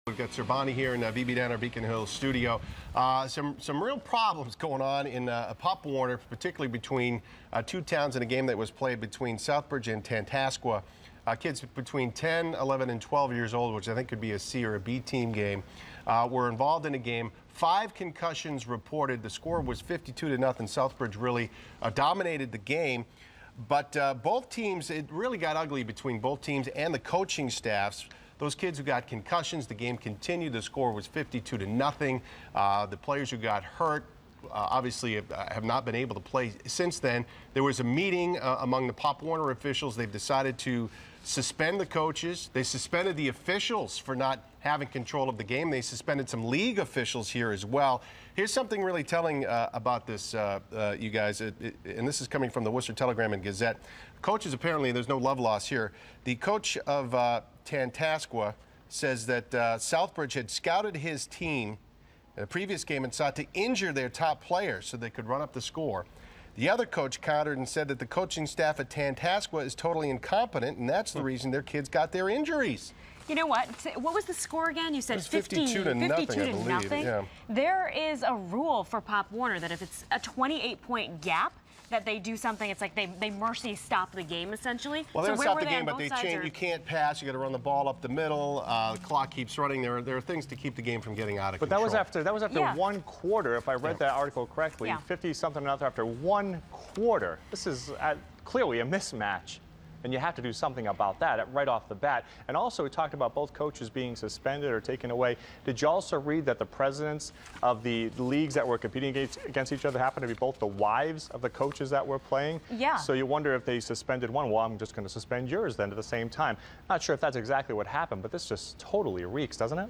We've got Serbani here in VB down our Beacon Hill studio. Some real problems going on in Pop Warner, particularly between two towns in a game that was played between Southbridge and Tantascwa. Kids between 10, 11, and 12 years old, which I think could be a C or a B team game, were involved in a game. 5 concussions reported. The score was 52-0. Southbridge really dominated the game. But both teams, it really got ugly between both teams and the coaching staffs. Those kids who got concussions, the game continued. The score was 52-0. The players who got hurt obviously have not been able to play since then. There was a meeting among the Pop Warner officials. They've decided to suspend the coaches. They suspended the officials for not having control of the game. They suspended some league officials here as well. Here's something really telling about this, you guys, and this is coming from the Worcester Telegram and Gazette. Coaches, apparently, there's no love loss here. The coach of Tantascwa says that Southbridge had scouted his team in a previous game and sought to injure their top players so they could run up the score. The other coach countered and said that the coaching staff at Tantascwa is totally incompetent, and that's the reason their kids got their injuries. You know what? What was the score again? You said 52-0, I believe. Yeah. There is a rule for Pop Warner that if it's a 28-point gap, that they do something. It's like they mercy stop the game, essentially. Well, they don't stop the game, but they change. You can't pass. You got to run the ball up the middle. The clock keeps running. There are things to keep the game from getting out of control. But that was after one quarter, if I read that article correctly. 50-something after one quarter. This is clearly a mismatch. And you have to do something about that right off the bat. And also, we talked about both coaches being suspended or taken away. Did you also read that the presidents of the leagues that were competing against each other happened to be both the wives of the coaches that were playing? Yeah. So you wonder if they suspended one. Well, I'm just going to suspend yours then at the same time. Not sure if that's exactly what happened, but this just totally reeks, doesn't it?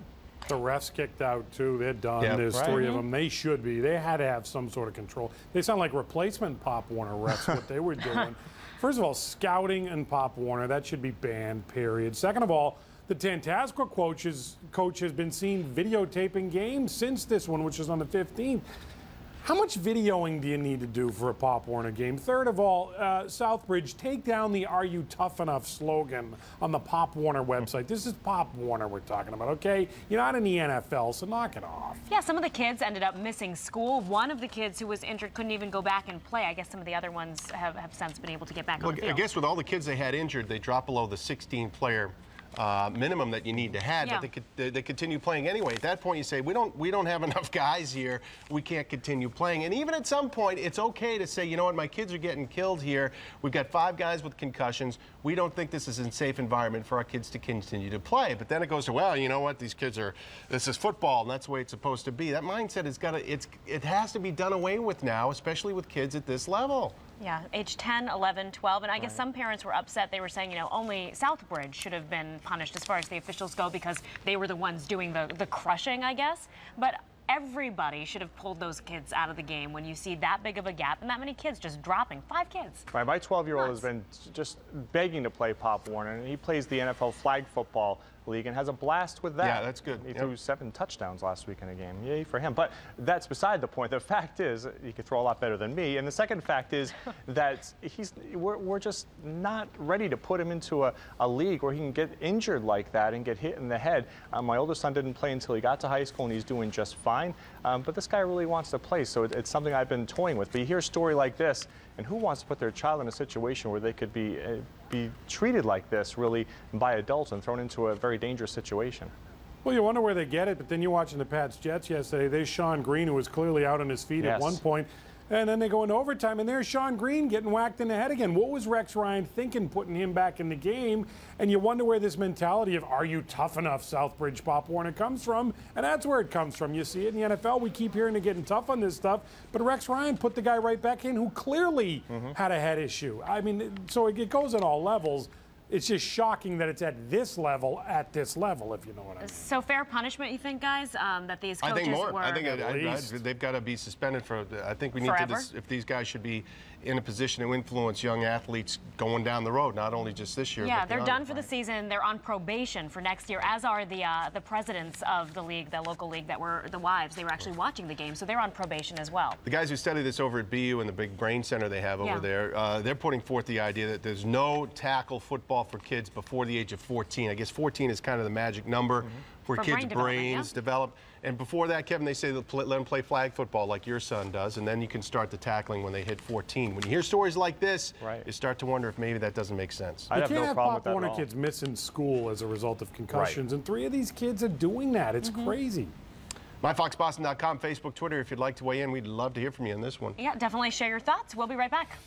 The refs kicked out, too. They're done. There's 3 of them. They should be. They had to have some sort of control. They sound like replacement Pop Warner refs, what they were doing. First of all, scouting and Pop Warner, that should be banned, period. Second of all, the Tantascwa coach has been seen videotaping games since this one, which is on the 15th. How much videoing do you need to do for a Pop Warner game? Third of all, Southbridge, take down the "Are you tough enough" slogan on the Pop Warner website. This is Pop Warner we're talking about, okay? You're not in the NFL, so knock it off. Yeah, some of the kids ended up missing school. One of the kids who was injured couldn't even go back and play. I guess some of the other ones have since been able to get back on the field. I guess with all the kids they had injured, they dropped below the 16-player minimum that you need to have, but they continue playing anyway. At that point, you say, we don't have enough guys here. We can't continue playing. And even at some point, it's okay to say, you know what, my kids are getting killed here. We've got 5 guys with concussions. We don't think this is a safe environment for our kids to continue to play. But then it goes to, well, you know what, these kids are, this is football, and that's the way it's supposed to be. That mindset it has to be done away with now, especially with kids at this level. Yeah, age 10, 11, 12, and I guess some parents were upset. They were saying, you know, only Southbridge should have been punished as far as the officials go because they were the ones doing the crushing, I guess. But everybody should have pulled those kids out of the game when you see that big of a gap and that many kids just dropping. 5 kids. Right, my 12-year-old has been just begging to play Pop Warner, and he plays the NFL flag football league and has a blast with that. Yeah, that's good. He threw 7 touchdowns last week in a game. Yay for him. But that's beside the point. The fact is, he could throw a lot better than me. And the second fact is that we're just not ready to put him into a league where he can get injured like that and get hit in the head. My oldest son didn't play until he got to high school, and he's doing just fine. But this guy really wants to play, so it's something I've been toying with. But you hear a story like this, and who wants to put their child in a situation where they could be treated like this, really, by adults and thrown into a very dangerous situation? Well, you wonder where they get it, but then you're watching the Pats-Jets yesterday. There's Sean Green, who was clearly out on his feet at one point. And then they go into overtime, and there's Sean Green getting whacked in the head again. What was Rex Ryan thinking putting him back in the game? And you wonder where this mentality of, are you tough enough, Southbridge, Pop Warner, comes from. And that's where it comes from. You see it in the NFL. We keep hearing they're getting tough on this stuff. But Rex Ryan put the guy right back in who clearly had a head issue. I mean, so it goes at all levels. It's just shocking that it's at this level, if you know what I mean. So fair punishment, you think, guys, that these coaches I think more. were... I think they've got to be suspended for, I think we need forever? to, if these guys should be in a position to influence young athletes going down the road, not only just this year. Yeah, but they're done for the season. They're on probation for next year, as are the presidents of the league, the local league that were the wives. They were actually watching the game, so they're on probation as well. The guys who study this over at BU and the big brain center they have over there, they're putting forth the idea that there's no tackle football football for kids before the age of 14. I guess 14 is kind of the magic number for kids' brains develop. And before that, Kevin, they say let them play flag football like your son does, and then you can start the tackling when they hit 14. When you hear stories like this, you start to wonder if maybe that doesn't make sense. I have no problem with that at all. You can't have Pop Warner kids missing school as a result of concussions, and 3 of these kids are doing that. It's crazy. MyFoxBoston.com, Facebook, Twitter, if you'd like to weigh in. We'd love to hear from you on this one. Yeah, definitely share your thoughts. We'll be right back.